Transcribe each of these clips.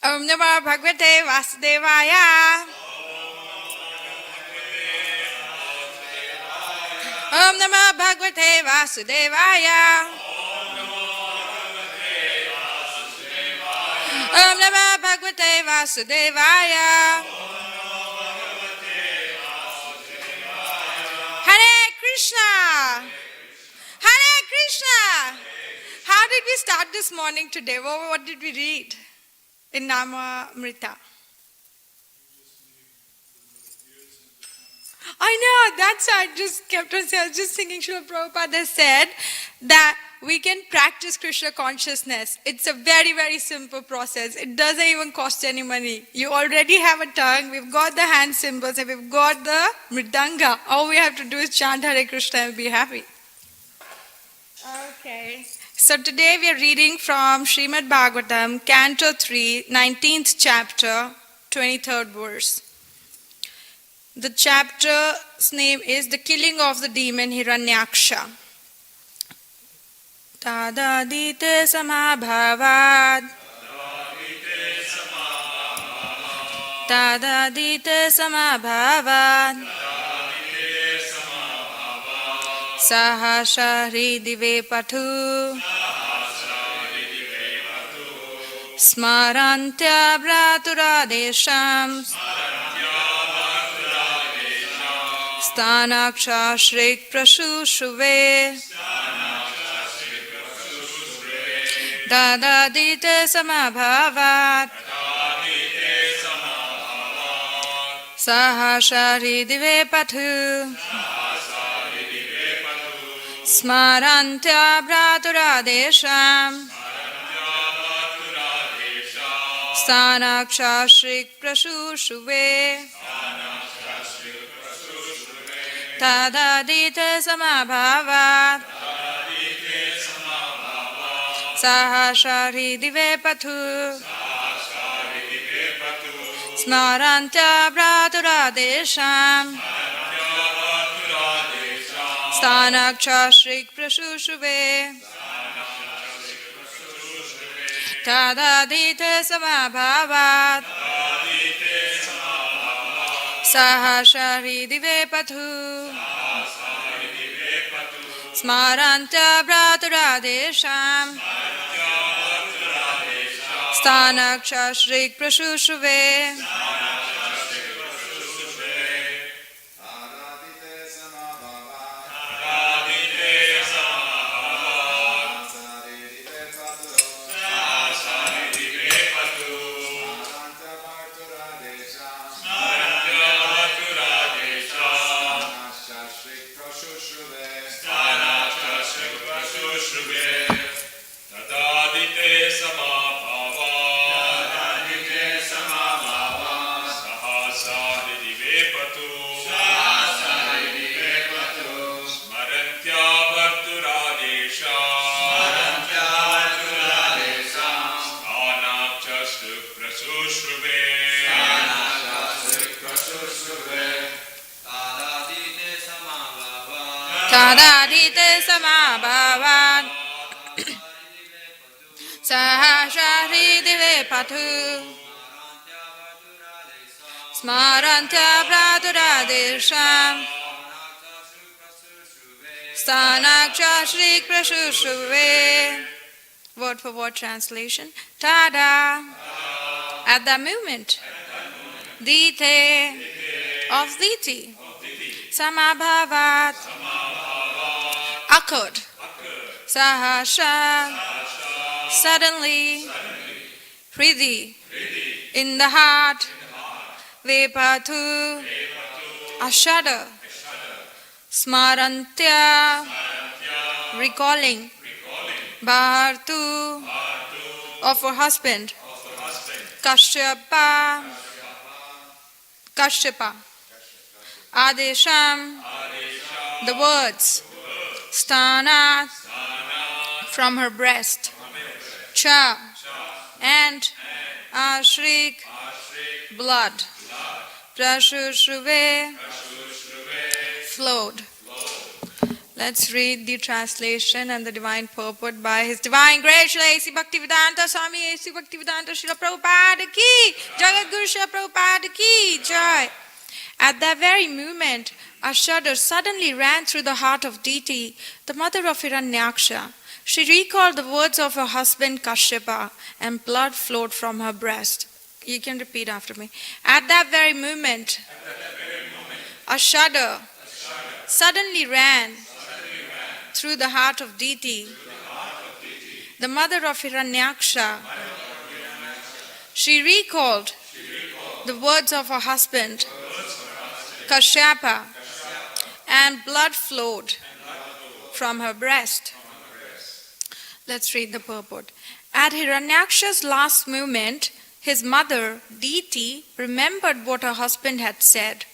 Om Namo Bhagavate Vasudevaya. Om Namo Bhagavate Vasudevaya. Om Namo Bhagavate Vasudevaya. Hare Krishna. Hare Krishna. How did we start this morning today? What did we read in Namamrita? I know, that's why I just kept on saying, I was just thinking Srila Prabhupada said that we can practice Krishna consciousness. It's a very, very simple process. It doesn't even cost any money. You already have a tongue, we've got the hand symbols, and we've got the mridanga. All we have to do is chant Hare Krishna and be happy. Okay. So today we are reading from Srimad Bhagavatam, Canto 3, 19th chapter, 23rd verse. The chapter's name is The Killing of the Demon Hiranyaksha. Tadadite samabhavad. Tadadite samabhavad. Sahasari dive pathu. Smarantya braturadesham. Stanaksha Shrik Prashushuve. Dadadite Samabhavat. Sahashari Dive Pathu. Smarantya Braturadesham. Stanaksha Shrik Prashushuve. Tadadite samabhavat. Sahashari dive pathu. Smarantya braturadesham. Stanaksha Shrik Prashushuve. Tadadite samabhavat. Sahashari dive pathu. Smarantya braturadesham. Stanaksha Shrik Prashushuve. Tadadite samabhavat. Sahashari dive pathu. Smarantya braturadesham. Stanaksha Shrik Prashushuve. Word for word translation. Tada. At that moment. Dite. Of Diti. Samabhavat. Occurred. Sahasha. Suddenly. Hridhi. In the heart. Vepathu. A shudder. Smarantya. Recalling. Bhartu. Of her husband. Kashyapa. Kashyapa. Adesham. The words. Stanat. From her breast. Cha. And. Ashrik. Blood. Prashushuve. Flowed. Let's read the translation and the divine purport by His Divine Grace, Srila A.C. Bhaktivedanta Swami A.C. Bhaktivedanta Srila Prabhupada Ki, Jagat Guru Srila Prabhupada Ki, Jai. At that very moment, a shudder suddenly ran through the heart of Diti, the mother of Hiranyaksha. She recalled the words of her husband Kashyapa, and blood flowed from her breast. You can repeat after me. At that very moment, a shudder suddenly ran through the heart of Diti, the mother of Hiranyaksha. She recalled the words of her husband Kashyapa, and blood flowed from her breast. Let's read the purport. At Hiranyaksha's last moment, his mother, Diti, remembered what her husband had said.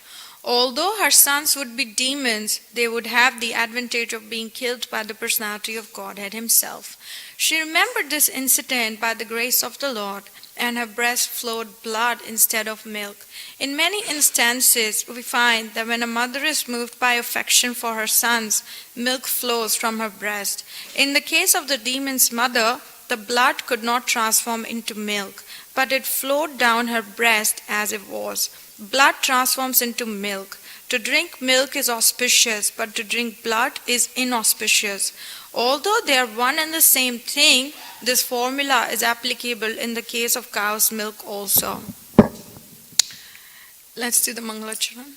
Although her sons would be demons, they would have the advantage of being killed by the personality of Godhead himself. She remembered this incident by the grace of the Lord, and her breast flowed blood instead of milk. In many instances, we find that when a mother is moved by affection for her sons, milk flows from her breast. In the case of the demon's mother, the blood could not transform into milk, but it flowed down her breast as it was. Blood transforms into milk. To drink milk is auspicious, but to drink blood is inauspicious. Although they are one and the same thing, this formula is applicable in the case of cow's milk also. Let's do the Mangalacharan.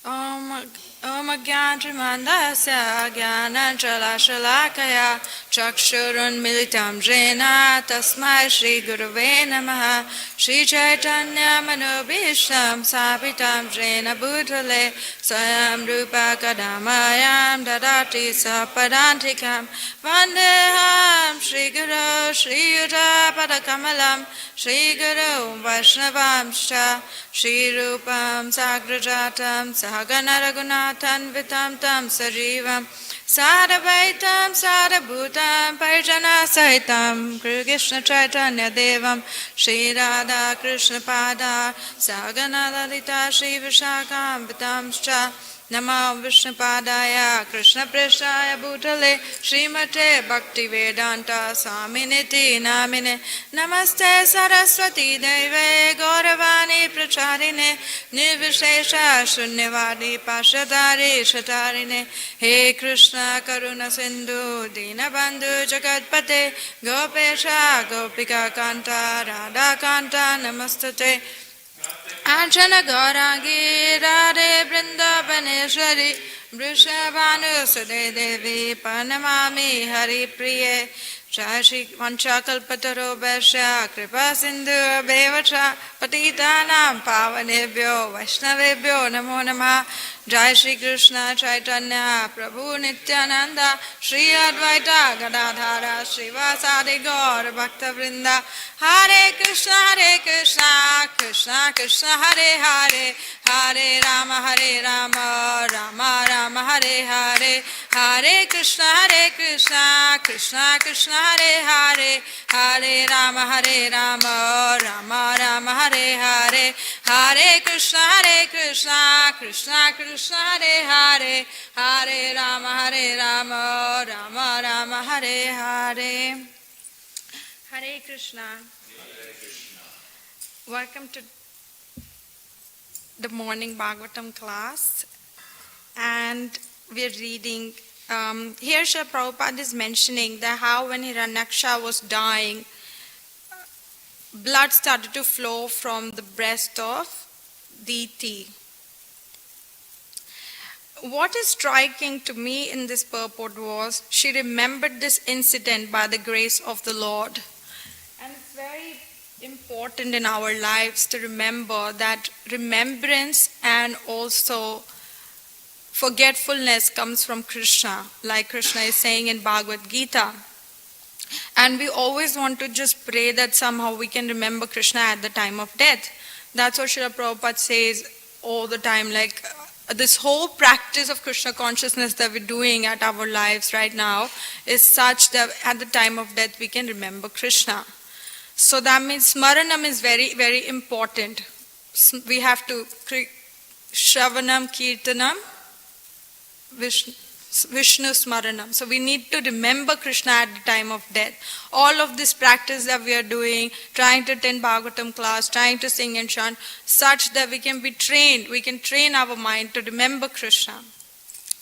Om Agyanatrimandasya Gyananchalashalakaya Chakshurun Militam Jena Tasmai Shri Gurave Namaha Shri Chaitanya Manobhisham Sapitam Jena Bhutale Swayam Rupa Kadamayam Dadati Sapadantikam Vandeham Shri Guru Shri Yuta Padakamalam Shri Guru Vaishnavam Sha Shri Rupam Sagrajatam Sahagana Raghunathan Vitam Tam Sajivam Sadavaitam Sadabhutam Parijana Sahitam Krishna Chaitanya Devam Shri Radha Krishna Pada Sagana Lalita Shri Vishakam Vitam Scha Namo Vishnupadaya Krishna Preshaya Bhutale Srimate Bhakti Vedanta Swaminiti Namine Namaste Saraswati Deve Gauravani Pracharine Nirvishesha Shunyavadi Pashadari Shatarine He Krishna Karuna Sindhu Dinabandhu Jagatpate Gopesha Gopika Kanta Radha Kanta Namastate Anjana Gaurangi Radhe Vrindavaneshwari Vrishabhanu Sade Devi Panamami Hari Priye Shashi Vanchakalpataro Vaishya Kripa Sindhu Bevacha Patitanam Pavanebhyo Vaishnavebhyo Namo Namah Jai Shri Krishna Chaitanya Prabhu Nityananda Shri Advaita Gadadhara Srivasadi Gaur Bhakta Vrinda Hare Krishna Krishna Krishna Hare Hare Hare Rama Rama Rama Hare Hare Hare Krishna Krishna Krishna Hare Hare Hare Rama Rama Rama Hare Hare Hare Krishna Krishna Hare Hare Hare Rama Rama Hare Hare. Hare Krishna. Welcome to the morning Bhagavatam class, and we're reading. Here Srila Prabhupada is mentioning that how when Hiranyaksha was dying, blood started to flow from the breast of Diti. What is striking to me in this purport was she remembered this incident by the grace of the Lord. And it's very important in our lives to remember that remembrance and also forgetfulness comes from Krishna, like Krishna is saying in Bhagavad Gita. And we always want to just pray that somehow we can remember Krishna at the time of death. That's what Srila Prabhupada says all the time, like this whole practice of Krishna consciousness that we're doing at our lives right now is such that at the time of death we can remember Krishna. So that means Smaranam is very, very important. We have to Shravanam, Kirtanam, Vishnu Smaranam. So we need to remember Krishna at the time of death. All of this practice that we are doing, trying to attend Bhagavatam class, trying to sing and chant, such that we can be trained, we can train our mind to remember Krishna.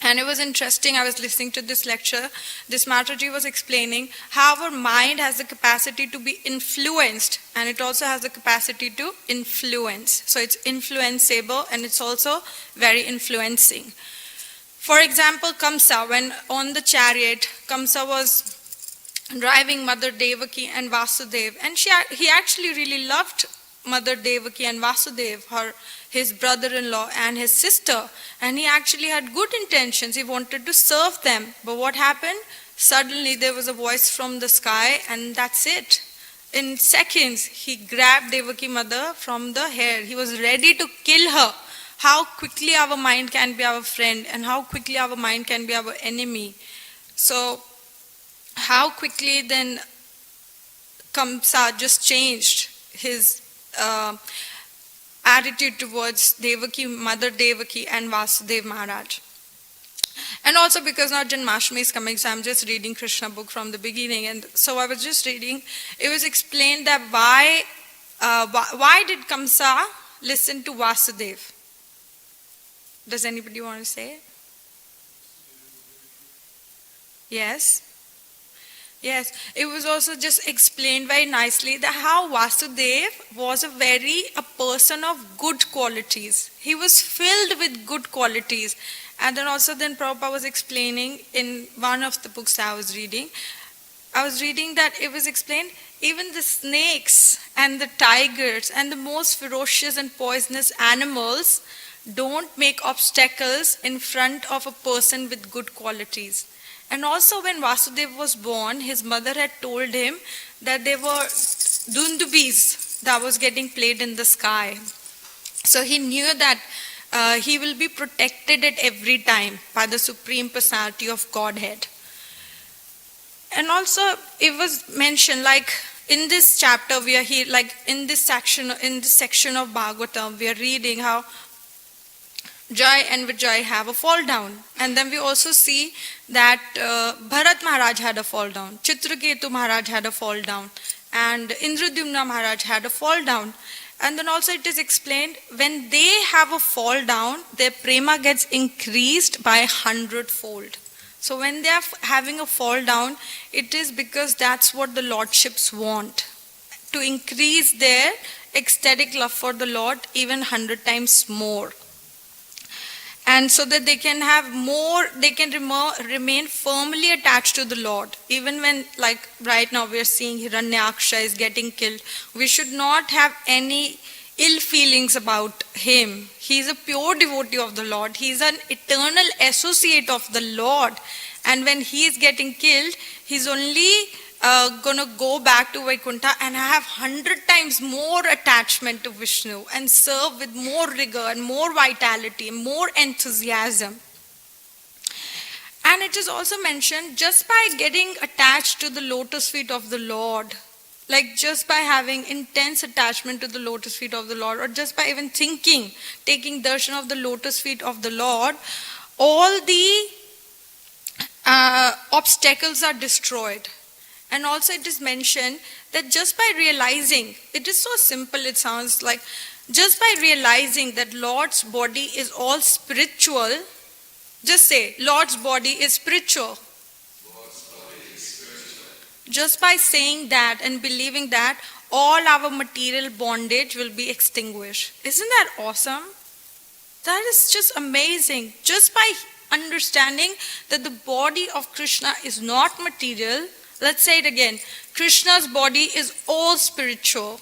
And it was interesting, I was listening to this lecture, this Mataji was explaining how our mind has the capacity to be influenced, and it also has the capacity to influence. So it's influenceable and it's also very influencing. For example, Kamsa, when on the chariot, Kamsa was driving Mother Devaki and Vasudev, and he actually really loved Mother Devaki and Vasudev, his brother-in-law and his sister, and he actually had good intentions. He wanted to serve them, but what happened? Suddenly there was a voice from the sky, and that's it. In seconds, he grabbed Devaki Mother from the hair. He was ready to kill her. How quickly our mind can be our friend and how quickly our mind can be our enemy. So how quickly then Kamsa just changed his attitude towards Devaki, Mother Devaki and Vasudev Maharaj. And also because now Janmashtami is coming, so I'm just reading Krishna book from the beginning. And so I was just reading, it was explained that why did Kamsa listen to Vasudev? Does anybody want to say it? Yes? Yes, it was also just explained very nicely that how Vasudev was a person of good qualities. He was filled with good qualities. And then also then Prabhupada was explaining in one of the books I was reading that it was explained even the snakes and the tigers and the most ferocious and poisonous animals don't make obstacles in front of a person with good qualities. And also when Vasudev was born, his mother had told him that there were dundubis that was getting played in the sky. So he knew that he will be protected at every time by the Supreme Personality of Godhead. And also it was mentioned, like in this chapter we are here, like in this section of Bhagavatam, we are reading how Jai and Vijay have a fall down. And then we also see that Bharat Maharaj had a fall down, Chitraketu Maharaj had a fall down, and Indradyumna Maharaj had a fall down. And then also it is explained, when they have a fall down, their prema gets increased by 100-fold. So when they are having a fall down, it is because that's what the lordships want, to increase their ecstatic love for the Lord even 100 times more. And so that they can have more, they can remain firmly attached to the Lord. Even when, like right now we are seeing Hiranyaksha is getting killed, we should not have any ill feelings about him. He is a pure devotee of the Lord. He is an eternal associate of the Lord. And when he is getting killed, he's only going to go back to Vaikuntha and have 100 times more attachment to Vishnu and serve with more rigor and more vitality and more enthusiasm. And it is also mentioned, just by getting attached to the lotus feet of the Lord, like just by having intense attachment to the lotus feet of the Lord, or just by even thinking, taking darshan of the lotus feet of the Lord, all the obstacles are destroyed. And also it is mentioned that just by realizing, it is so simple it sounds like, just by realizing that Lord's body is all spiritual, just say, Lord's body is spiritual. Just by saying that and believing that, all our material bondage will be extinguished. Isn't that awesome? That is just amazing. Just by understanding that the body of Krishna is not material. Let's say it again. Krishna's body is all spiritual.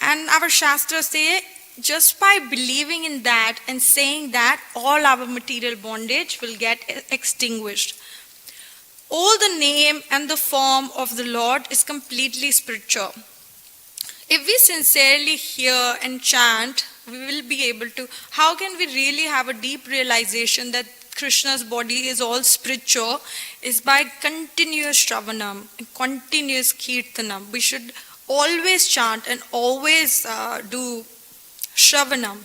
And our Shastras say, just by believing in that and saying that, all our material bondage will get extinguished. All the name and the form of the Lord is completely spiritual. If we sincerely hear and chant, we will be able to, how can we really have a deep realization that Krishna's body is all spiritual? Is by continuous Shravanam and continuous Kirtanam. We should always chant and always do Shravanam.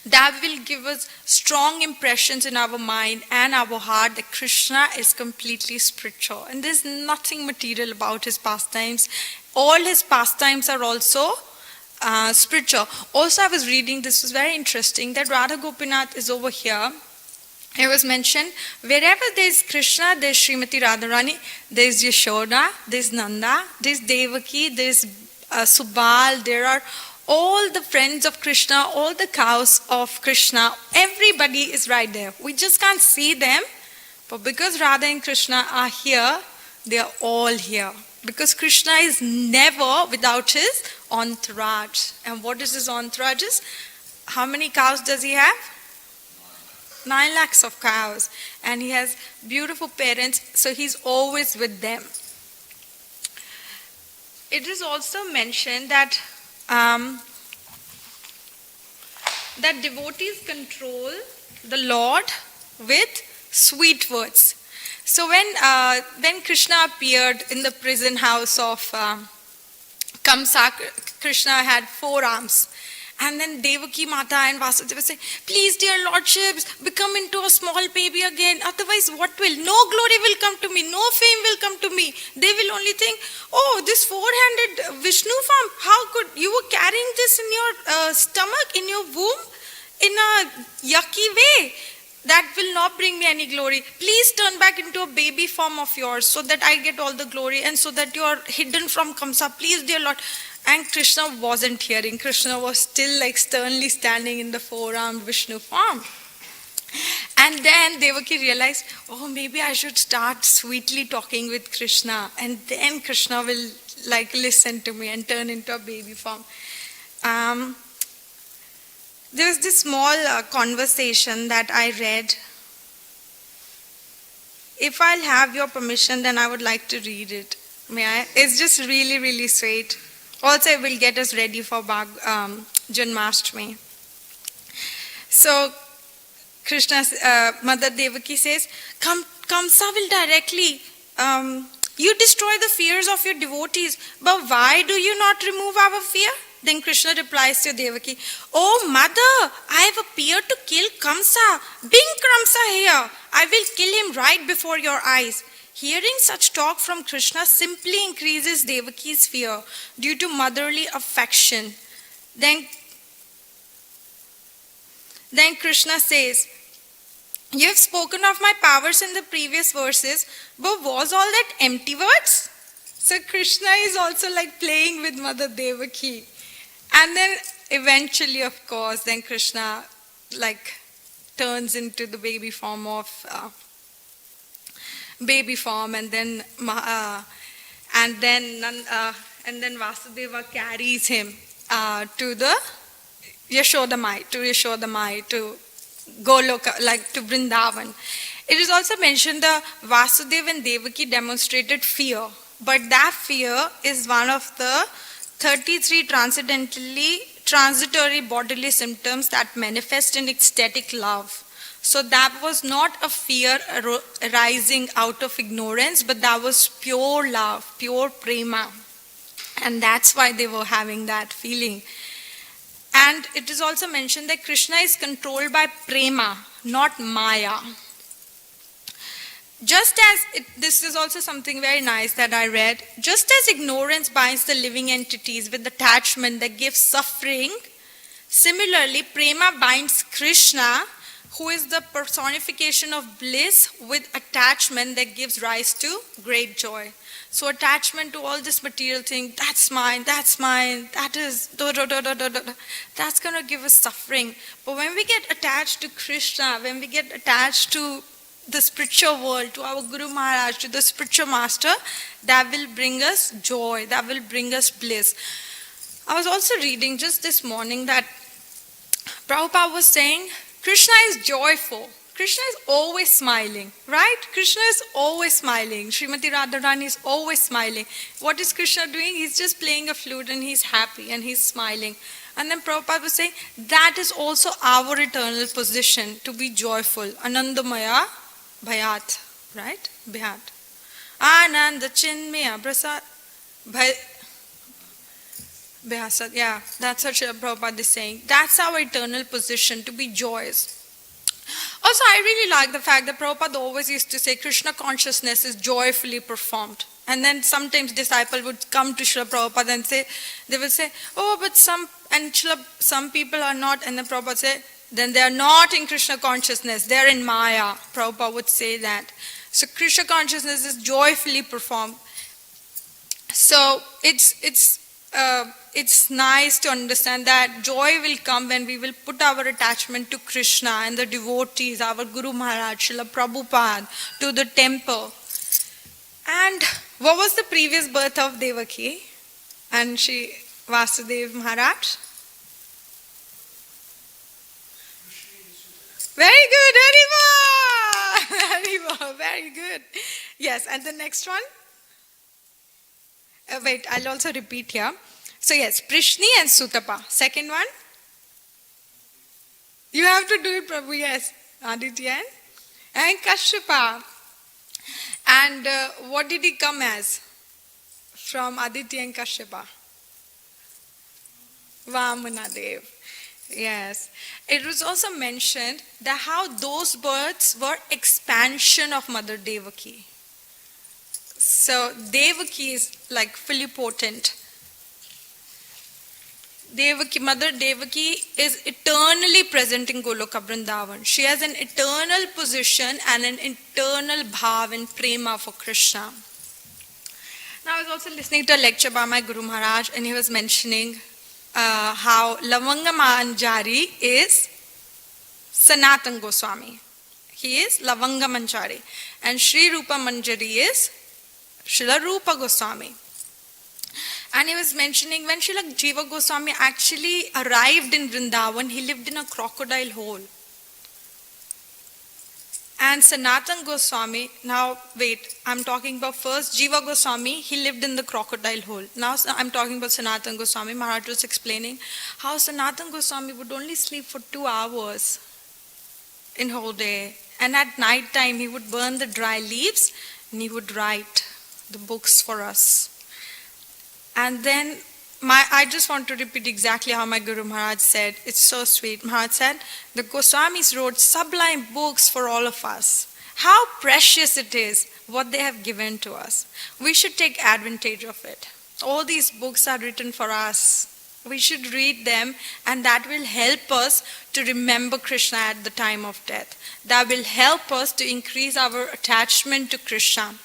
that will give us strong impressions in our mind and our heart that Krishna is completely spiritual and there's nothing material about his pastimes. All his pastimes are also spiritual. Also, I was reading, this was very interesting, that Radha Gopinath is over here. It was mentioned, wherever there is Krishna, there is Srimati Radharani, there is Yashoda, there is Nanda, there is Devaki, there is Subal, there are all the friends of Krishna, all the cows of Krishna, everybody is right there. We just can't see them, but because Radha and Krishna are here, they are all here. Because Krishna is never without his entourage. And what is his entourage? How many cows does he have? 9 lakhs of cows. And he has beautiful parents, so he's always with them. It is also mentioned that that devotees control the Lord with sweet words. So when Krishna appeared in the prison house of Kamsa, Krishna had 4 arms. And then Devaki Mata and Vasudeva say, please dear lordships, become into a small baby again. Otherwise what will? No glory will come to me. No fame will come to me. They will only think, oh, this 4-handed Vishnu form, how could, you were carrying this in your stomach, in your womb, in a yucky way. That will not bring me any glory. Please turn back into a baby form of yours so that I get all the glory and so that you are hidden from Kamsa. Please dear Lord. And Krishna wasn't hearing. Krishna was still like sternly standing in the 4-armed Vishnu form. And then Devaki realized, oh, maybe I should start sweetly talking with Krishna. And then Krishna will like listen to me and turn into a baby form. There was this small conversation that I read. If I'll have your permission, then I would like to read it. May I? It's just really, really sweet. Also, it will get us ready for Janmashtami. So, Krishna's mother Devaki says, Kamsa will directly, you destroy the fears of your devotees, but why do you not remove our fear? Then Krishna replies to Devaki, oh mother, I have appeared to kill Kamsa. Bring Kamsa here. I will kill him right before your eyes. Hearing such talk from Krishna simply increases Devaki's fear due to motherly affection. Then Krishna says, you have spoken of my powers in the previous verses, but was all that empty words? So Krishna is also like playing with Mother Devaki. And then eventually, of course, then Krishna like turns into the baby form of and then Vasudeva carries him to the Yashodamai, to Goloka, like to Vrindavan. It is also mentioned that Vasudeva and Devaki demonstrated fear, but that fear is one of the 33 transitory bodily symptoms that manifest in ecstatic love. So that was not a fear arising out of ignorance, but that was pure love, pure prema. And that's why they were having that feeling. And it is also mentioned that Krishna is controlled by prema, not maya. Just as, this is also something very nice that I read, just as ignorance binds the living entities with attachment that gives suffering, similarly prema binds Krishna, who is the personification of bliss, with attachment that gives rise to great joy. So attachment to all this material thing, that's mine, that is, that's going to give us suffering. But when we get attached to Krishna, when we get attached to the spiritual world, to our Guru Maharaj, to the spiritual master, that will bring us joy, that will bring us bliss. I was also reading just this morning that Prabhupada was saying, Krishna is joyful. Krishna is always smiling, right? Krishna is always smiling. Srimati Radharani is always smiling. What is Krishna doing? He's just playing a flute and he's happy and he's smiling. And then Prabhupada was saying, that is also our eternal position, to be joyful. Anandamaya Bhayat, right? Bhayat. Ananda Chinmaya Prasad. Vyasa, yeah, that's what Srila Prabhupada is saying. That's our eternal position, to be joyous. Also, I really like the fact that Prabhupada always used to say Krishna consciousness is joyfully performed. And then sometimes disciple would come to Srila Prabhupada and say, they will say, oh, but some people are not. And then Prabhupada say, then they are not in Krishna consciousness, they are in Maya. Prabhupada would say that. So Krishna consciousness is joyfully performed. So it's nice to understand that joy will come when we will put our attachment to Krishna and the devotees, our Guru Maharaj, Srila Prabhupada, to the temple. And what was the previous birth of Devaki and Shri Vasudev Maharaj? Very good, Haribo, very good. Yes, and the next one? Wait, I'll also repeat here. So yes, Prishni and Sutapa. Second one? You have to do it, Prabhu, yes. Aditya and Kashyapa. And what did he come as from Aditya and Kashyapa? Vamanadev. Yes. It was also mentioned that how those births were expansion of Mother Devaki. So Devaki is like fully potent. Mother Devaki is eternally present in Goloka Vrindavan. She has an eternal position and an eternal bhav and prema for Krishna. Now I was also listening to a lecture by my Guru Maharaj, and he was mentioning how Lavanga Manjari is Sanatan Goswami. He is Lavanga Manjari. And Sri Rupa Manjari is Srila Rupa Goswami. And he was mentioning when Srila Jiva Goswami actually arrived in Vrindavan, he lived in a crocodile hole. And Sanatan Goswami, now wait, I'm talking about first Jiva Goswami, he lived in the crocodile hole. Now I'm talking about Sanatan Goswami. Maharaj was explaining how Sanatan Goswami would only sleep for 2 hours in whole day. And at night time he would burn the dry leaves and he would write the books for us. And then I just want to repeat exactly how my Guru Maharaj said. It's so sweet. Maharaj said, the Goswamis wrote sublime books for all of us. How precious it is what they have given to us. We should take advantage of it. All these books are written for us. We should read them, and that will help us to remember Krishna at the time of death. That will help us to increase our attachment to Krishna.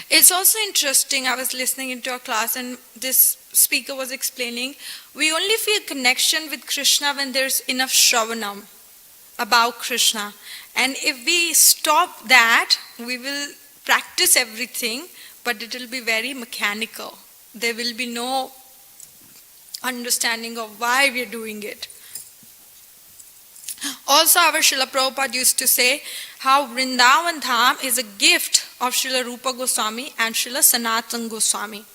It's also interesting, I was listening into a class and this speaker was explaining, we only feel connection with Krishna when there's enough Shravanam about Krishna. And if we stop that, we will practice everything, but it will be very mechanical. There will be no understanding of why we are doing it. Also, our Srila Prabhupada used to say how Vrindavan Dham is a gift of Srila Rupa Goswami and Srila Sanatan Goswami.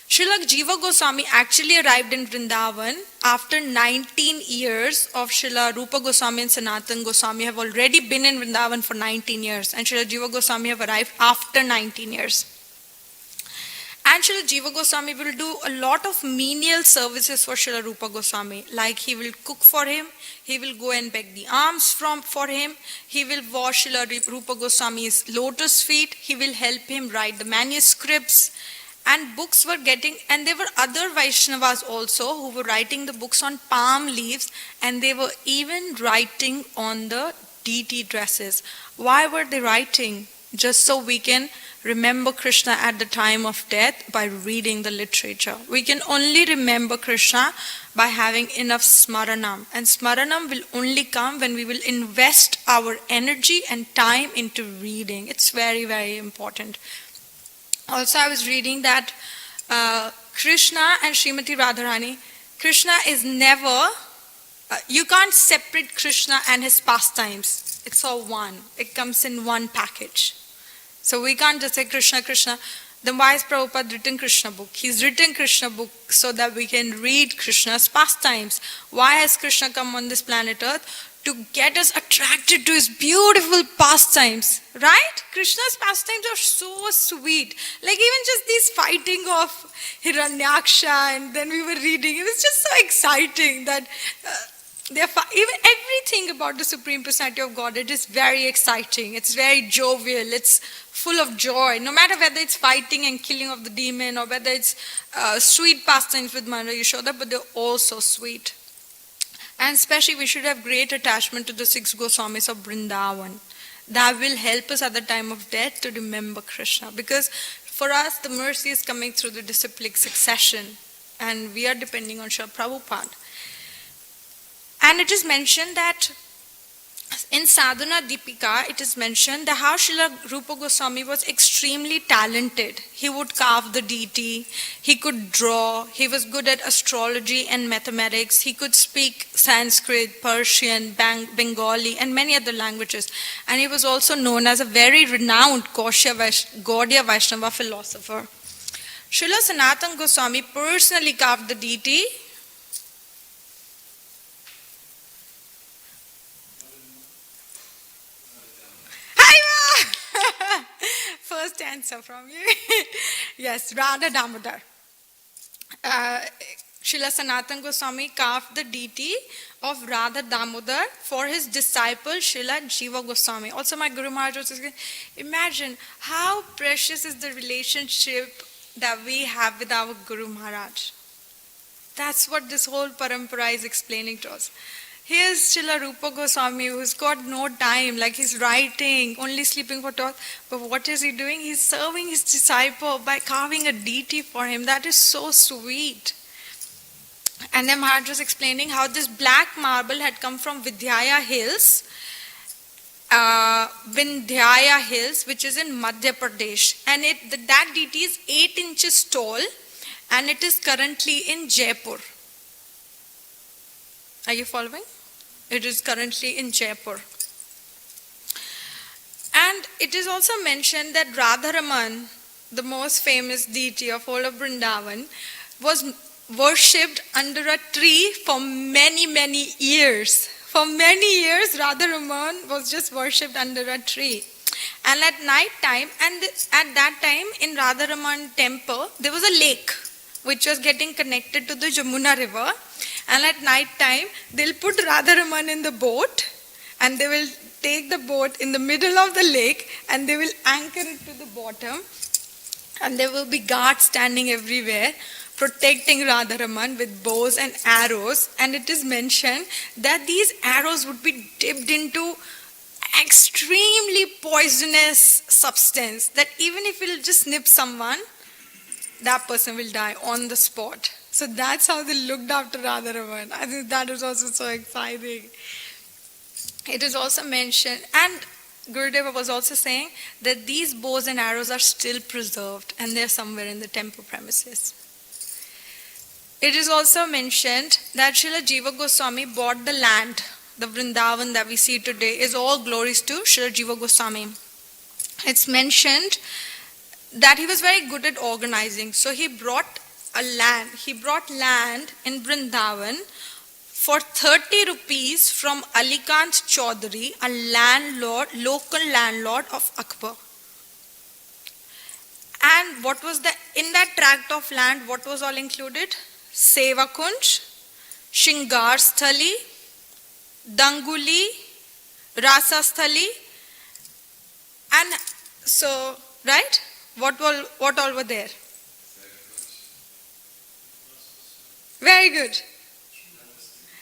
Srila Jiva Goswami actually arrived in Vrindavan after 19 years of Srila Rupa Goswami and Sanatan Goswami have already been in Vrindavan for 19 years, and Srila Jiva Goswami have arrived after 19 years. And Srila Jiva Goswami will do a lot of menial services for Srila Rupa Goswami. Like he will cook for him, he will go and beg the alms for him, he will wash Srila Rupa Goswami's lotus feet, he will help him write the manuscripts. And books were getting, and there were other Vaishnavas also who were writing the books on palm leaves, and they were even writing on the deity dresses. Why were they writing? Just so we can remember Krishna at the time of death by reading the literature. We can only remember Krishna by having enough smaranam. And smaranam will only come when we will invest our energy and time into reading. It's very, very important. Also, I was reading that Krishna and Srimati Radharani, Krishna is never, you can't separate Krishna and his pastimes. It's all one. It comes in one package. So we can't just say Krishna, Krishna. Then why has Prabhupada written Krishna book? He's written Krishna book so that we can read Krishna's pastimes. Why has Krishna come on this planet earth? to get us attracted to his beautiful pastimes, right? Krishna's pastimes are so sweet. Like even just these fighting of Hiranyaksha, and then we were reading, it was just so exciting that even everything about the Supreme Personality of God, it is very exciting. It's very jovial. It's full of joy. No matter whether it's fighting and killing of the demon, or whether it's sweet pastimes with Manda Yashoda, but they're all so sweet. And especially we should have great attachment to the 6 Goswamis of Vrindavan. That will help us at the time of death to remember Krishna. Because for us, the mercy is coming through the disciplic succession. And we are depending on Srila Prabhupada. And it is mentioned that in Sadhana Deepika, it is mentioned that how Srila Rupa Goswami was extremely talented. He would carve the deity, he could draw, he was good at astrology and mathematics, he could speak Sanskrit, Persian, Bengali, and many other languages. And he was also known as a very renowned Gaudiya Vaishnava philosopher. Srila Sanatana Goswami personally carved the deity. First answer from you. Yes, Radha Damodar. Srila Sanatana Goswami carved the deity of Radha Damodar for his disciple Srila Jiva Goswami. Also my Guru Maharaj was saying, imagine how precious is the relationship that we have with our Guru Maharaj. That's what this whole parampara is explaining to us. Here's Srila Rupa Goswami, who's got no time, like he's writing, only sleeping for 12. But what is he doing? He's serving his disciple by carving a deity for him. That is so sweet. And then Maharaj was explaining how this black marble had come from Vindhyaya Hills, which is in Madhya Pradesh. And that deity is 8 inches tall, and it is currently in Jaipur. Are you following? It is currently in Jaipur. And it is also mentioned that Radharaman, the most famous deity of all of Vrindavan, was worshipped under a tree for many, many years. For many years, Radharaman was just worshipped under a tree. And at night time, and at that time in Radharaman temple, there was a lake which was getting connected to the Jamuna river. And at night time, they'll put Radharaman in the boat, and they will take the boat in the middle of the lake, and they will anchor it to the bottom, and there will be guards standing everywhere protecting Radharaman with bows and arrows. And it is mentioned that these arrows would be dipped into extremely poisonous substance, that even if it will just snip someone, that person will die on the spot. So that's how they looked after Radharaman. I think that was also so exciting. It is also mentioned, and Gurudeva was also saying that these bows and arrows are still preserved, and they're somewhere in the temple premises. It is also mentioned that Srila Jiva Goswami bought the land. The Vrindavan that we see today is all glories to Srila Jiva Goswami. It's mentioned that he was very good at organizing. So he brought land in Vrindavan for 30 rupees from Alikant Chaudhary, a local landlord of Akbar. And what was in that tract of land, what was all included? Sevakunj, Shingar Sthali, Danguli, Rasa Sthali, and so, right? What all were there? Very good.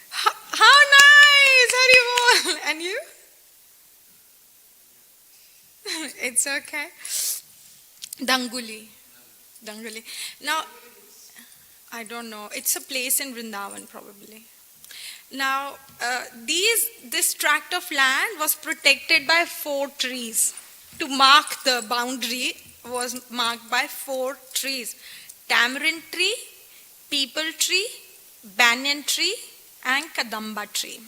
How nice! Haribol! And you? It's okay. Danguli. Now, I don't know. It's a place in Vrindavan probably. Now, this tract of land was protected by 4 trees. To mark the boundary was marked by 4 trees. Tamarind tree, peepal tree, banyan tree, and kadamba tree.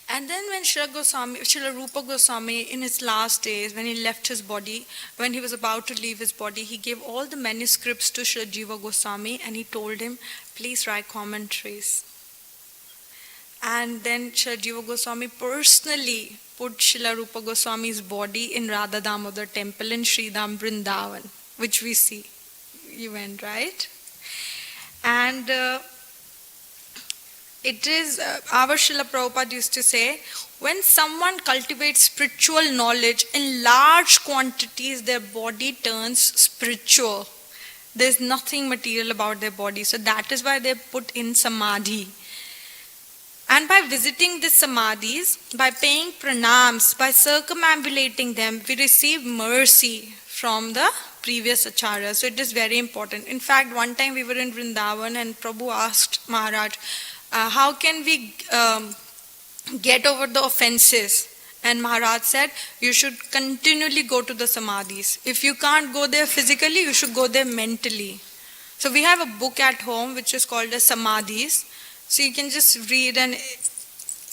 And then when Srila Rupa Goswami, in his last days, when he left his body, when he was about to leave his body, he gave all the manuscripts to Srila Jiva Goswami, and he told him, please write commentaries. And then Srila Jiva Goswami personally put Srila Rupa Goswami's body in Radha Damodar temple in Sridham Vrindavan, which we see. You went, right? And it is, our Srila Prabhupada used to say, when someone cultivates spiritual knowledge in large quantities, their body turns spiritual. There's nothing material about their body. So that is why they're put in samadhi. And by visiting these samadhis, by paying pranams, by circumambulating them, we receive mercy from the previous acharya. So it is very important. In fact, one time we were in Vrindavan and Prabhu asked Maharaj, how can we get over the offenses? And Maharaj said, you should continually go to the samadhis. If you can't go there physically, you should go there mentally. So we have a book at home which is called as Samadhis. So you can just read and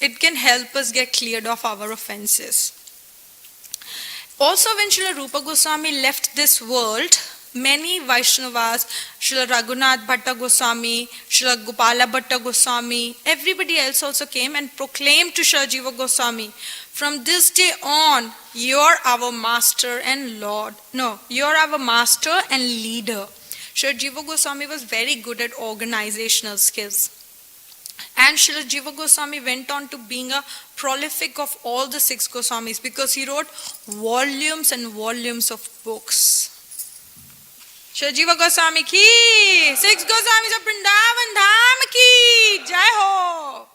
it can help us get cleared of our offenses. Also, when Srila Rupa Goswami left this world, many Vaishnavas, Srila Raghunath Bhatta Goswami, Srila Gopala Bhatta Goswami, everybody else also came and proclaimed to Srila Jiva Goswami, from this day on, you're our master and Lord. No, you're our master and leader. Srila Jiva Goswami was very good at organizational skills. And Srila Jiva Goswami went on to being a prolific of all the 6 Goswamis because he wrote volumes and volumes of books. Srila Jiva Goswami ki, 6 Goswamis of Vrindavan Dham ki, Jai Ho.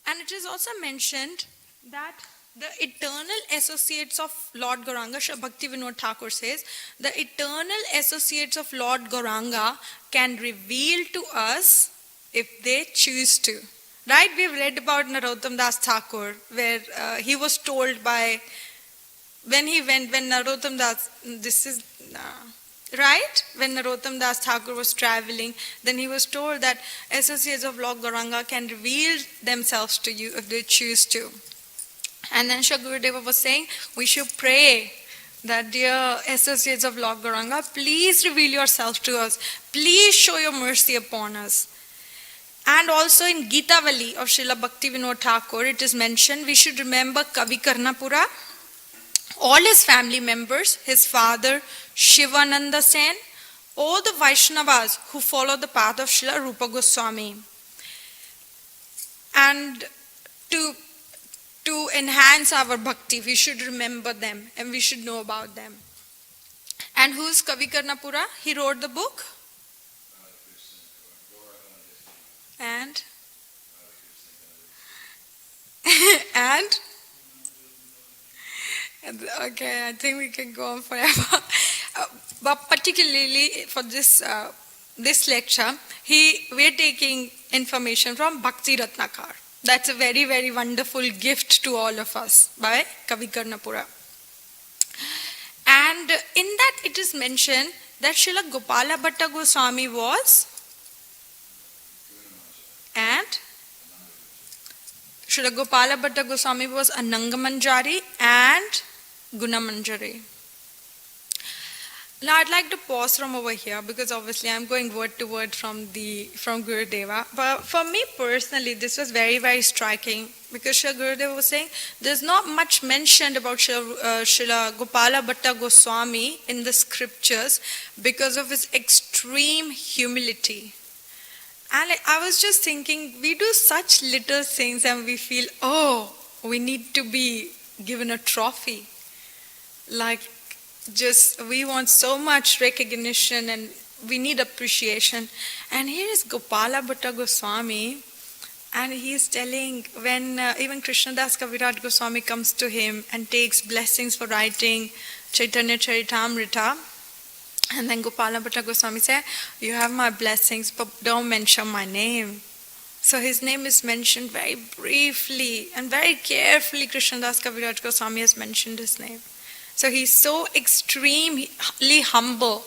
And it is also mentioned that the eternal associates of Lord Gauranga, Srila Bhakti Vinod Thakur says, the eternal associates of Lord Gauranga can reveal to us if they choose to. Right? We've read about Narottam Das Thakur, where he was told by, when Narottam Das, right? When Narottam Das Thakur was traveling, then he was told that associates of Lord Gauranga can reveal themselves to you if they choose to. And then Shri Gurudeva was saying, we should pray that, dear associates of Lord Gauranga, please reveal yourself to us. Please show your mercy upon us. And also in Gitavali of Srila Bhakti Vinod Thakur, it is mentioned we should remember Kavi Karnapura, all his family members, his father Shivananda Sen, all the Vaishnavas who follow the path of Srila Rupa Goswami. And to enhance our bhakti, we should remember them and we should know about them. And who's Kavi Karnapura? He wrote the book. And okay, I think we can go on forever. But particularly for this lecture, we're taking information from Bhakti Ratnakar. That's a very, very wonderful gift to all of us by Kavi Karnapura. And in that it is mentioned that Srila Gopala Bhatta Goswami was, and Srila Gopala Bhatta Goswami was Anangamanjari and Gunamanjari. Now I'd like to pause from over here because obviously I'm going word to word from Gurudeva. But for me personally, this was very, very striking because Srila Gurudeva was saying there's not much mentioned about Srila Gopala Bhatta Goswami in the scriptures because of his extreme humility. And I was just thinking, we do such little things and we feel, oh, we need to be given a trophy. Like, just, we want so much recognition and we need appreciation. And here is Gopala Bhatta Goswami, and he is telling, when even Krishnadas Kaviraj Goswami comes to him and takes blessings for writing Chaitanya Charitamrita, and then Gopala Bhatta Goswami said, you have my blessings, but don't mention my name. So his name is mentioned very briefly and very carefully. Krishnadas Kaviraj Goswami has mentioned his name. So he's so extremely humble.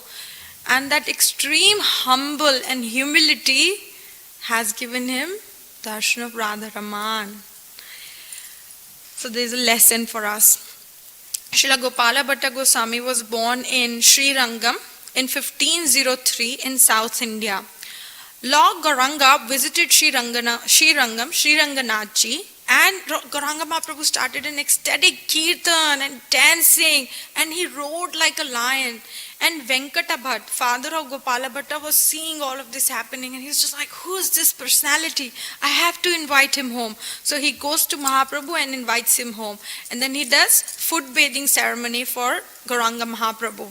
And that extreme humble and humility has given him darshan of Radha Raman. So there's a lesson for us. Srila Gopala Bhatta Goswami was born in Sri Rangam in 1503 in South India. Lord Gauranga visited Sri Ranganathji, and Gauranga Mahaprabhu started an ecstatic kirtan and dancing, and he roared like a lion. And Venkata Bhatt, father of Gopala Bhatta, was seeing all of this happening, and he's just like, who is this personality? I have to invite him home. So he goes to Mahaprabhu and invites him home. And then he does foot bathing ceremony for Gauranga Mahaprabhu.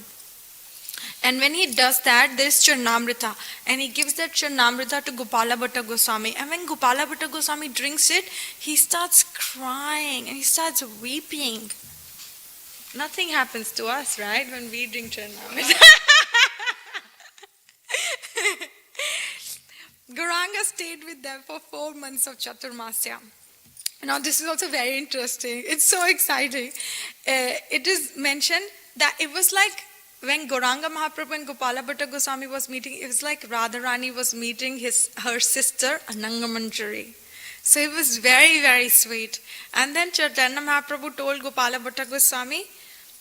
And when he does that, there is Charnamrita. And he gives that Charnamrita to Gopala Bhatta Goswami. And when Gopala Bhatta Goswami drinks it, he starts crying and he starts weeping. Nothing happens to us, right, when we drink Charnamrita. Gauranga stayed with them for 4 months of Chaturmasya. Now this is also very interesting. It's so exciting. It is mentioned that it was like when Gauranga Mahaprabhu and Gopala Bhatta Goswami was meeting, it was like Radharani was meeting her sister Ananga Manjari. So it was very, very sweet. And then Chaitanya Mahaprabhu told Gopala Bhatta Goswami,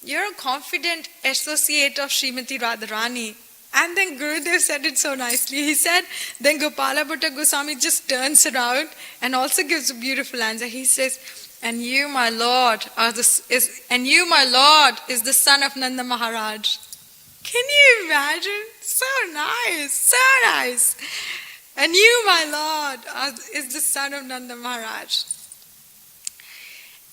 you're a confident associate of Srimati Radharani. And then Gurudev said it so nicely. He said, then Gopala Bhatta Goswami just turns around and also gives a beautiful answer. He says, and you, my Lord, is the son of Nanda Maharaj. Can you imagine? So nice, so nice. And you, my Lord, is the son of Nanda Maharaj.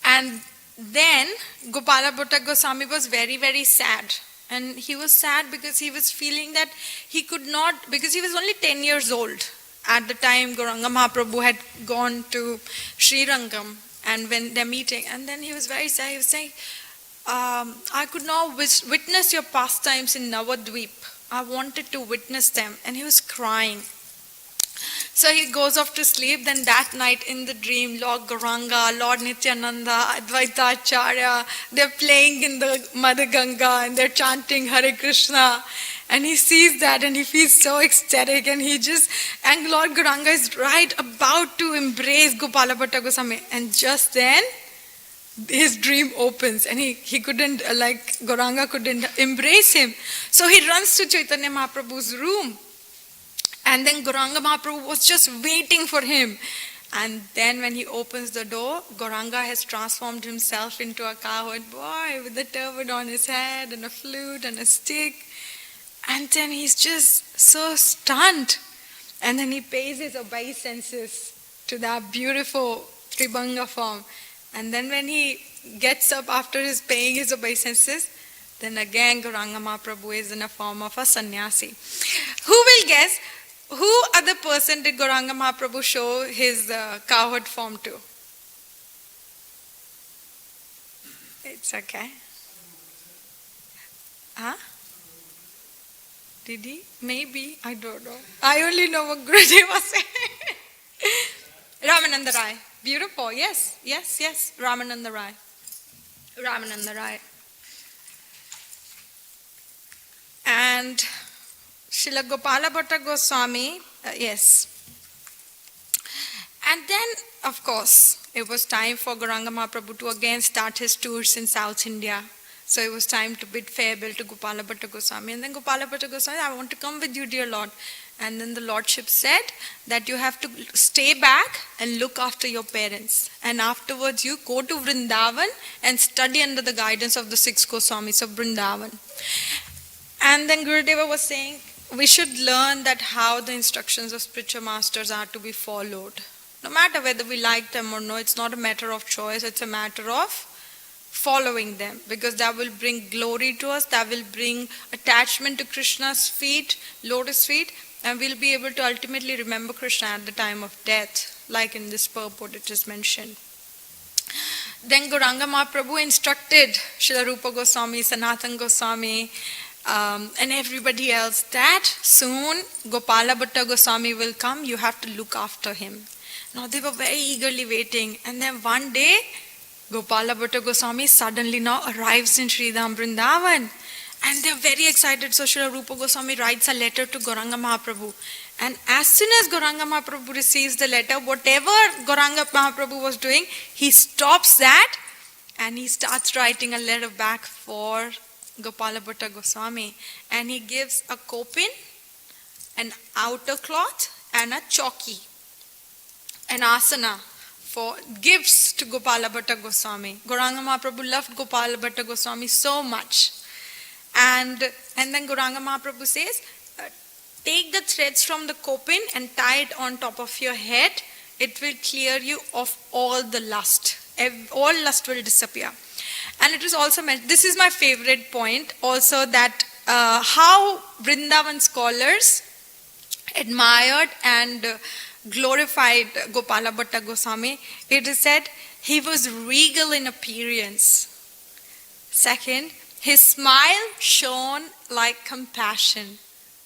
And then Gopala Bhatta Goswami was very, very sad. And he was sad because he was feeling that he could not, because he was only 10 years old at the time Gauranga Mahaprabhu had gone to Sri Rangam and when they're meeting. And then he was very sad. He was saying, I could not witness your pastimes in Navadvip. I wanted to witness them. And he was crying. So he goes off to sleep. Then that night in the dream, Lord Gauranga, Lord Nityananda, Advaita Acharya, they're playing in the Mother Ganga and they're chanting Hare Krishna. And he sees that and he feels so ecstatic and and Lord Gauranga is right about to embrace Gopala Bhatta Goswami. And just then, his dream opens and he couldn't, Gauranga couldn't embrace him. So he runs to Chaitanya Mahaprabhu's room. And then Gauranga Mahaprabhu was just waiting for him. And then when he opens the door, Gauranga has transformed himself into a cowherd boy with a turban on his head and a flute and a stick. And then he's just so stunned. And then he pays his obeisances to that beautiful Tribhanga form. And then when he gets up after his paying his obeisances, then again Gauranga Mahaprabhu is in a form of a sannyasi. Who will guess? Who other person did Gauranga Mahaprabhu show his cowherd form to? It's okay. Huh? Did he? Maybe. I don't know. I only know what Guruji was saying. Ramananda Rai. Beautiful. Yes. Ramananda Rai. And Srila Gopala Bhatta Goswami, yes. And then, of course, it was time for Gauranga Mahaprabhu to again start his tours in South India. So it was time to bid farewell to Gopala Bhatta Goswami. And then Gopala Bhatta Goswami, I want to come with you, dear Lord. And then the Lordship said that you have to stay back and look after your parents. And afterwards you go to Vrindavan and study under the guidance of the 6 Goswamis of Vrindavan. And then Gurudeva was saying, we should learn that how the instructions of spiritual masters are to be followed. No matter whether we like them or no, it's not a matter of choice, it's a matter of following them. Because that will bring glory to us, that will bring attachment to Krishna's feet, lotus feet, and we'll be able to ultimately remember Krishna at the time of death, like in this purport it is mentioned. Then Gauranga Mahaprabhu instructed Srila Rupa Goswami, Sanatana Goswami, and everybody else that soon Gopala Bhatta Goswami will come, you have to look after him. Now they were very eagerly waiting, and then one day Gopala Bhatta Goswami suddenly now arrives in Sridham Vrindavan, and they are very excited. So Srila Rupa Goswami writes a letter to Gauranga Mahaprabhu, and as soon as Gauranga Mahaprabhu receives the letter, whatever Gauranga Mahaprabhu was doing, he stops that and he starts writing a letter back for Gopala Bhatta Goswami, and he gives a kopin, an outer cloth and a chauki, an asana for gifts to Gopala Bhatta Goswami. Gauranga Mahaprabhu loved Gopala Bhatta Goswami so much. And then Gauranga Mahaprabhu says, take the threads from the kopin and tie it on top of your head. It will clear you of all the lust. All lust will disappear. And it is also meant, this is my favorite point also, that how Vrindavan scholars admired and glorified Gopala Bhatta Goswami. It is said he was regal in appearance. Second, his smile shone like compassion.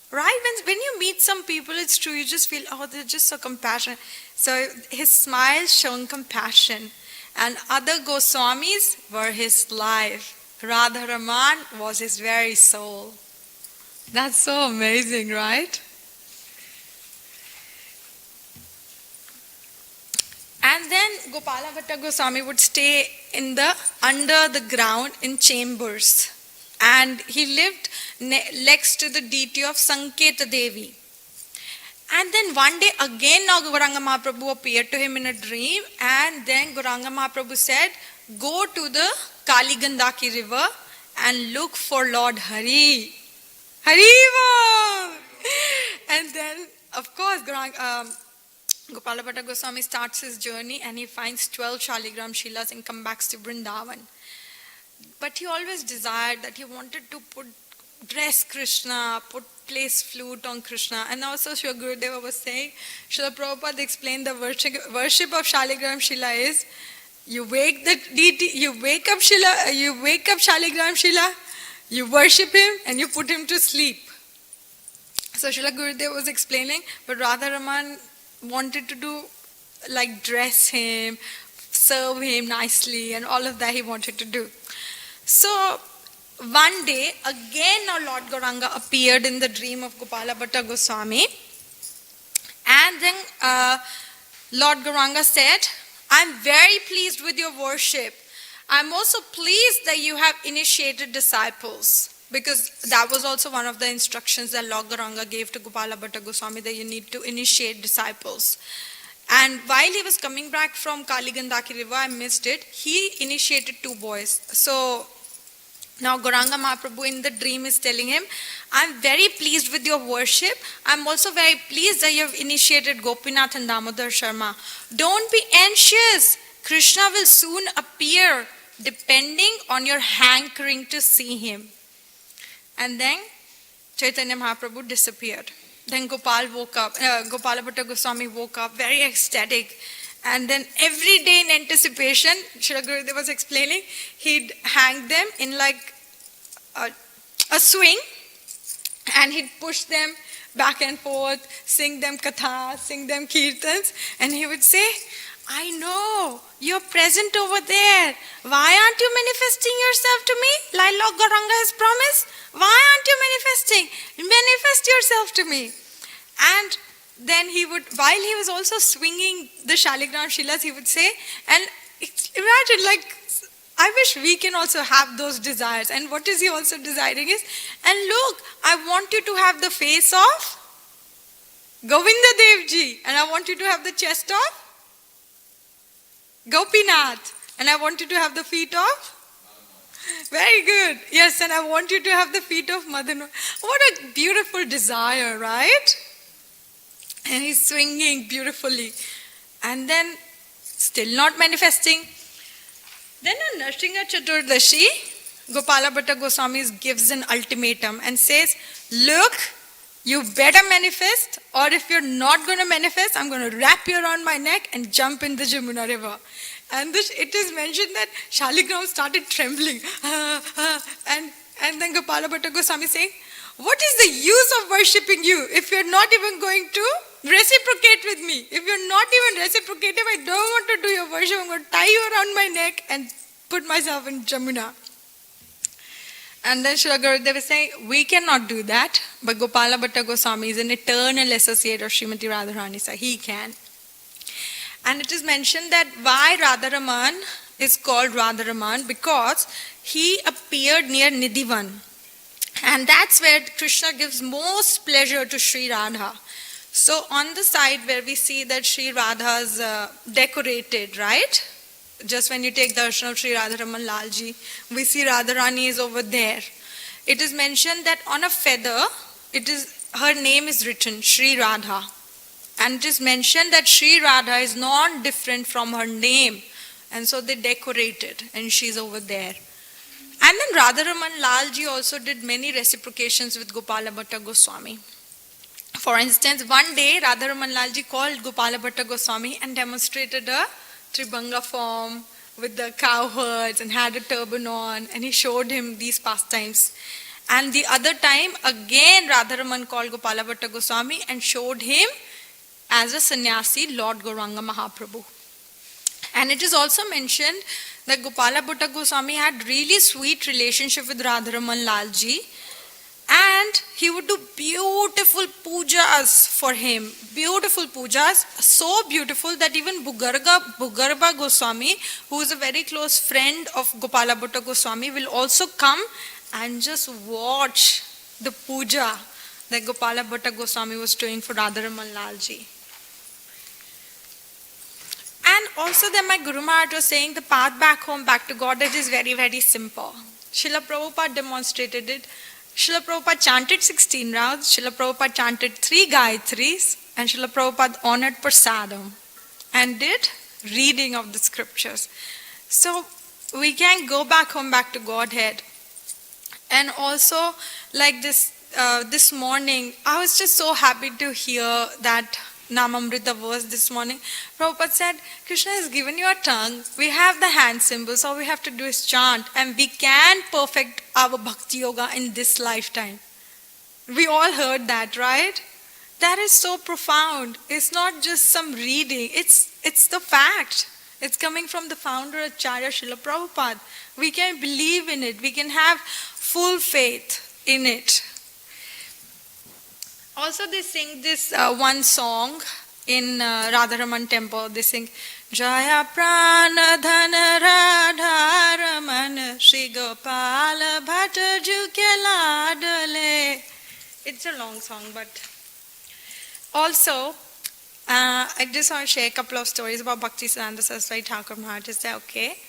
Right? When you meet some people, it's true, you just feel, oh, they're just so compassionate. So his smile shone compassion. And other Goswamis were his life. Radharaman was his very soul. That's so amazing, right? And then Gopala Bhatta Goswami would stay under the ground in chambers. And he lived next to the deity of Sanketa Devi. And then one day again now Gauranga Mahaprabhu appeared to him in a dream, and then Gauranga Mahaprabhu said, go to the Kali Gandaki river and look for Lord Hari. Hariva! And then of course Gopala Bhatta Goswami starts his journey and he finds 12 Shaligram Shilas and comes back to Vrindavan. But he always desired that he wanted to dress Krishna, place flute on Krishna. And also Srila Gurudeva was saying, Srila Prabhupada explained the worship of Shaligram Shila is, you wake up Shaligram Shila, you worship him and you put him to sleep. So Srila Gurudeva was explaining, but Radharaman wanted to do, like dress him, serve him nicely, and all of that he wanted to do. So one day, again now Lord Gauranga appeared in the dream of Gopala Bhatta Goswami. And then Lord Gauranga said, I'm very pleased with your worship. I'm also pleased that you have initiated disciples. Because that was also one of the instructions that Lord Gauranga gave to Gopala Bhatta Goswami, that you need to initiate disciples. And while he was coming back from Kali Gandaki river, I missed it, he initiated 2 boys. So now Gauranga Mahaprabhu in the dream is telling him, I'm very pleased with your worship. I'm also very pleased that you have initiated Gopinath and Damodar Sharma. Don't be anxious. Krishna will soon appear depending on your hankering to see him. And then Chaitanya Mahaprabhu disappeared. Then Gopala Bhatta Goswami woke up very ecstatic. And then every day in anticipation, Srila Gurudeva was explaining, he'd hang them in like a swing and he'd push them back and forth, sing them kathas, sing them kirtans, and he would say, I know, you're present over there. Why aren't you manifesting yourself to me like Lord Gauranga has promised? Why aren't you manifesting? Manifest yourself to me. And then he would, while he was also swinging the Shaligram Shilas, he would say, and imagine, like, I wish we can also have those desires. And what is he also desiring is, and look, I want you to have the face of Govinda Devji, and I want you to have the chest of Gopinath, and I want you to have the feet of, very good, yes, and I want you to have the feet of Madan. What a beautiful desire, right? And he's swinging beautifully. And then, still not manifesting. Then on Narsingha Chaturdashi, Gopala Bhatta Goswami gives an ultimatum and says, look, you better manifest, or if you're not going to manifest, I'm going to wrap you around my neck and jump in the Jamuna river. And it is mentioned that Shaligram started trembling. And then Gopala Bhatta Goswami saying, what is the use of worshipping you if you're not even going to reciprocate with me? If you're not even reciprocative, I don't want to do your worship. I'm going to tie you around my neck and put myself in Jamuna. And then Srila Gurudeva is saying, we cannot do that, but Gopala Bhatta Goswami is an eternal associate of Srimati Radharani, so he can. And it is mentioned that why Radharaman is called Radharaman, because he appeared near Nidhivan. And that's where Krishna gives most pleasure to Sri Radha. So on the side where we see that Sri Radha's decorated, right? Just when you take darshan of Sri Radharaman Lalji, we see Radharani is over there. It is mentioned that on a feather, her name is written, Sri Radha. And it is mentioned that Sri Radha is not different from her name. And so they decorated, and she's over there. And then Radharaman Lalji also did many reciprocations with Gopala Bhatta Goswami. For instance, one day Radharaman Lalji called Gopala Bhatta Goswami and demonstrated a Tribhanga form with the cowherds and had a turban on, and he showed him these pastimes. And the other time, again Radharaman called Gopala Bhatta Goswami and showed him as a sannyasi Lord Gauranga Mahaprabhu. And it is also mentioned that Gopala Bhatta Goswami had really sweet relationship with Radharaman Lalji, and he would do beautiful pujas for him. Beautiful pujas, so beautiful that even Bhugarba Goswami, who is a very close friend of Gopala Bhatta Goswami, will also come and just watch the puja that Gopala Bhatta Goswami was doing for Radharaman Lalji. And also then my Guru Maharaj was saying the path back home, back to God, it is very, very simple. Srila Prabhupada demonstrated it. Srila Prabhupada chanted 16 rounds, Srila Prabhupada chanted 3 Gayatris, and Srila Prabhupada honored Prasadam and did reading of the scriptures. So we can go back home, back to Godhead. And also like this morning, I was just so happy to hear that Namamrita verse this morning. Prabhupada said, Krishna has given you a tongue, we have the hand symbols, all we have to do is chant, and we can perfect our bhakti yoga in this lifetime. We all heard that, right? That is so profound. It's not just some reading, it's the fact. It's coming from the founder Acharya Srila Prabhupada. We can believe in it, we can have full faith in it. Also they sing this one song in Radharaman temple. They sing Jaya Prana Dhana Radha Raman Shri Gopala Bhatta Juke Ladale. It's a long song, but also I just want to share a couple of stories about Bhaktisiddhanta Saraswati Thakur Maharaj. Is that okay?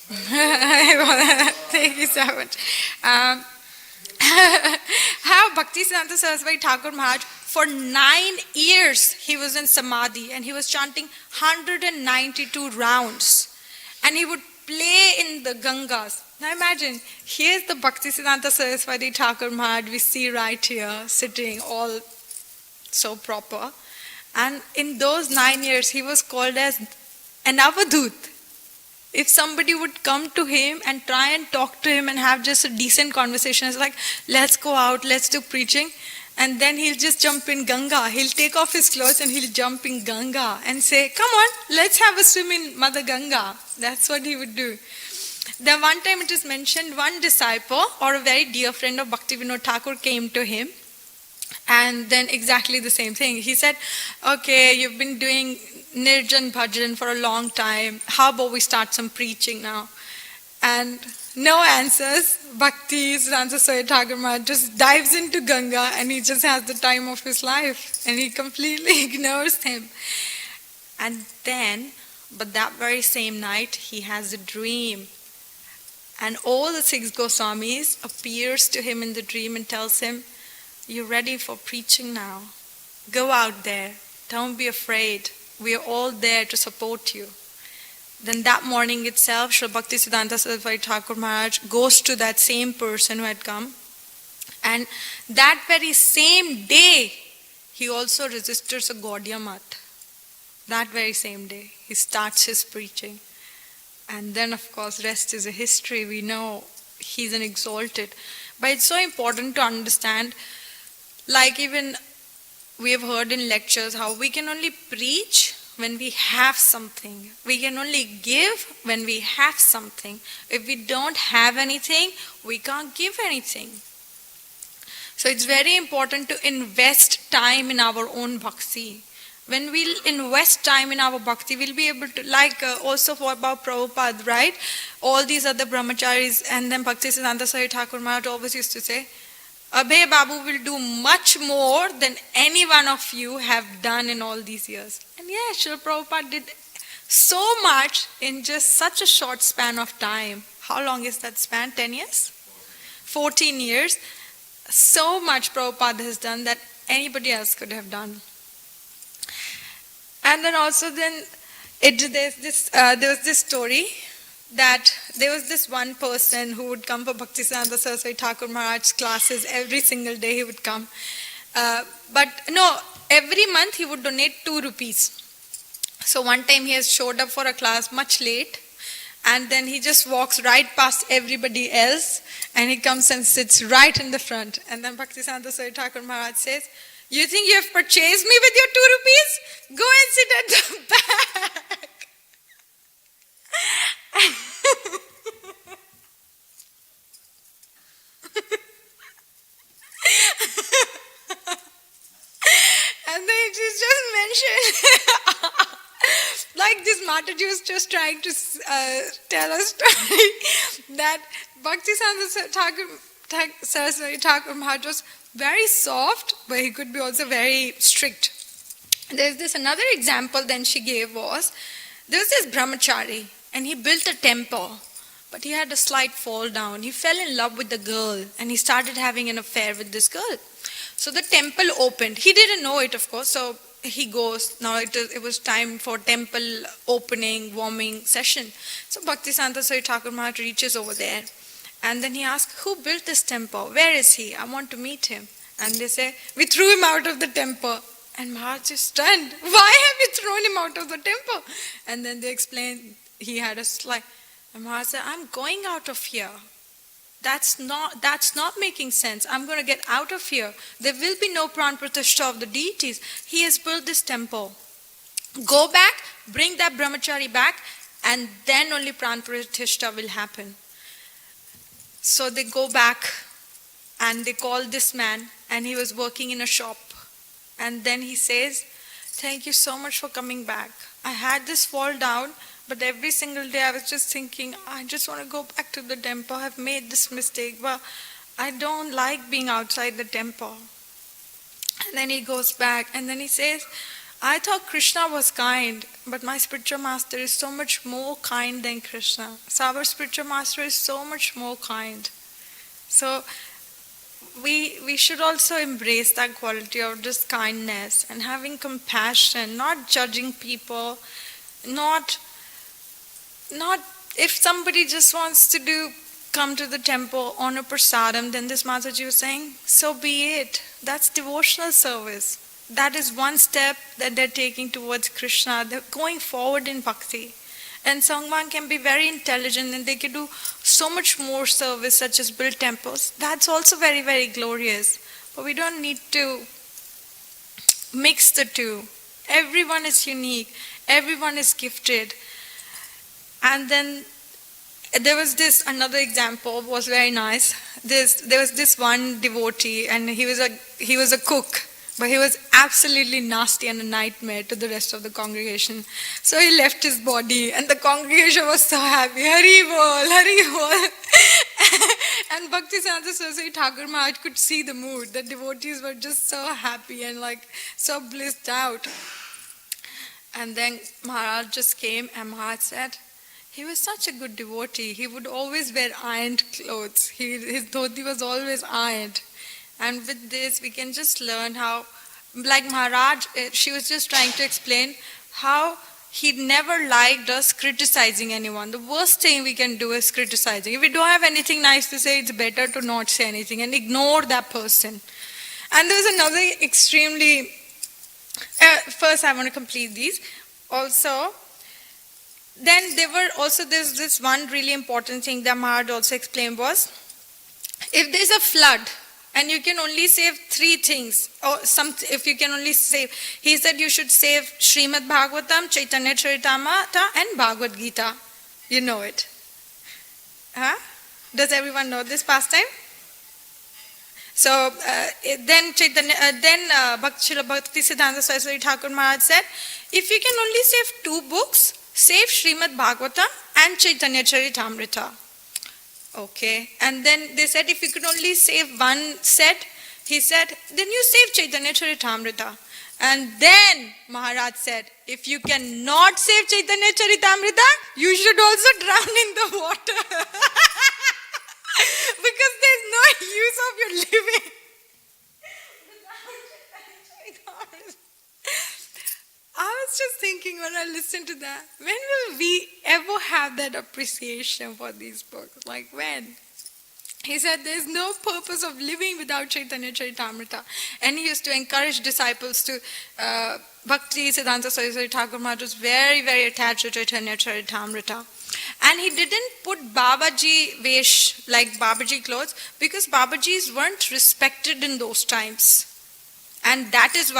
Thank you so much. How Bhaktisiddhanta Saraswati Thakur Maharaj, for 9 years he was in Samadhi and he was chanting 192 rounds. And he would play in the Gangas. Now imagine, here's the Bhaktisiddhanta Saraswati Thakur Maharaj we see right here, sitting all so proper. And in those 9 years he was called as an Avadut. If somebody would come to him and try and talk to him and have just a decent conversation, it's like, let's go out, let's do preaching. And then he'll just jump in Ganga. He'll take off his clothes and he'll jump in Ganga and say, come on, let's have a swim in Mother Ganga. That's what he would do. Then one time it is mentioned, one disciple or a very dear friend of Bhaktivinoda Thakur came to him. And then exactly the same thing. He said, okay, you've been doing Nirjan Bhajan for a long time. How about we start some preaching now? And no answers. Bhaktisiddhanta Saraswati Thakur Maharaj just dives into Ganga and he just has the time of his life. And he completely ignores him. And then, but that very same night, he has a dream. And all the 6 Goswamis appears to him in the dream and tells him, you're ready for preaching now. Go out there. Don't be afraid. We are all there to support you. Then that morning itself, Sri Bhaktisiddhanta Saraswati Thakur Maharaj goes to that same person who had come. And that very same day, he also registers a Gaudiya Math. That very same day, he starts his preaching. And then, of course, rest is a history. We know he's an exalted. But it's so important to understand, like even we have heard in lectures, how we can only preach when we have something. We can only give when we have something. If we don't have anything, we can't give anything. So it's very important to invest time in our own bhakti. When we'll invest time in our bhakti, we'll be able to, like also for about Prabhupada, right? All these other brahmacharis and then Bhaktisiddhanta Saraswati Thakur Maharaj always used to say, Abhay Babu will do much more than any one of you have done in all these years. And yeah, Srila Prabhupada did so much in just such a short span of time. How long is that span? 10 years? 14 years. So much Prabhupada has done that anybody else could have done. And then also there was this story that there was this one person who would come for Bhaktisiddhanta Saraswati Thakur Maharaj's classes every single day. He would come. But no, every month he would donate 2 rupees. So one time he has showed up for a class much late, and then he just walks right past everybody else, and he comes and sits right in the front. And then Bhaktisiddhanta Saraswati Thakur Maharaj says, "You think you have purchased me with your 2 rupees? Go and sit at the back." And then she's just mentioned, like this Mataji was just trying to tell a story that Bhaktisiddhanta Saraswati Thakur Maharaj was very soft, but he could be also very strict. There's this another example then she gave was, there was this brahmachari and he built a temple, but he had a slight fall down. He fell in love with the girl and he started having an affair with this girl. So the temple opened. He didn't know it, of course, so he goes. Now it was time for temple opening, warming session. So Bhaktisiddhanta Saraswati Thakur Maharaj reaches over there and then he asks, "Who built this temple? Where is he? I want to meet him." And they say, "We threw him out of the temple." And Maharaj is stunned. "Why have you thrown him out of the temple?" And then they explain he had a slide. And Maharaj said, "I'm going out of here. That's not making sense. I'm going to get out of here. There will be no pran pratishtha of the deities. He has built this temple. Go back, bring that brahmachari back, and then only pran pratishtha will happen." So they go back and they call this man, and he was working in a shop. And then he says, "Thank you so much for coming back. I had this fall down, but every single day I was just thinking, I just want to go back to the temple. I've made this mistake, but I don't like being outside the temple." And then he goes back and then he says, "I thought Krishna was kind, but my spiritual master is so much more kind than Krishna. So our spiritual master is so much more kind." So we should also embrace that quality of just kindness and having compassion, not judging people, not if somebody just wants to come to the temple on a prasadam, then this Mataji was saying, so be it. That's devotional service. That is one step that they're taking towards Krishna. They're going forward in bhakti. And Sangman can be very intelligent and they can do so much more service, such as build temples. That's also very, very glorious. But we don't need to mix the two. Everyone is unique. Everyone is gifted. And then there was this, another example was very nice. There was this one devotee and he was a cook. But he was absolutely nasty and a nightmare to the rest of the congregation. So he left his body and the congregation was so happy. Hari bol, Hari bol. And Bhaktisiddhanta Saraswati Thakur Maharaj could see the mood. The devotees were just so happy and so blissed out. And then Maharaj just came and Maharaj said, he was such a good devotee. He would always wear ironed clothes. His dhoti was always ironed. And with this, we can just learn how, like Maharaj, she was just trying to explain how he never liked us criticizing anyone. The worst thing we can do is criticizing. If we don't have anything nice to say, it's better to not say anything and ignore that person. And there's another extremely, first I want to complete these. Also, then there's this one really important thing that Maharaj also explained was, if there's a flood, and you can only save 3 things, or if you can only save, he said you should save Srimad Bhagavatam, Chaitanya Charitamrita, and Bhagavad Gita. You know it. Huh? Does everyone know this pastime? So then Srila Bhaktisiddhanta Saraswati Thakur Maharaj said, if you can only save 2 books, save Srimad Bhagavatam and Chaitanya Charitamrita. Okay. And then they said, if you could only save one set, he said, then you save Chaitanya Charitamrita. And then Maharaj said, if you cannot save Chaitanya Charitamrita, you should also drown in the water. Because there's no use of your living. I was just thinking when I listened to that, when will we ever have that appreciation for these books? Like when? He said there's no purpose of living without Chaitanya Charitamrita. And he used to encourage disciples to, Bhakti Siddhanta Saraswati Thakur Maharaj was very, very attached to Chaitanya Charitamrita. And he didn't put Babaji vesh, like Babaji clothes, because Babajis weren't respected in those times. And that is why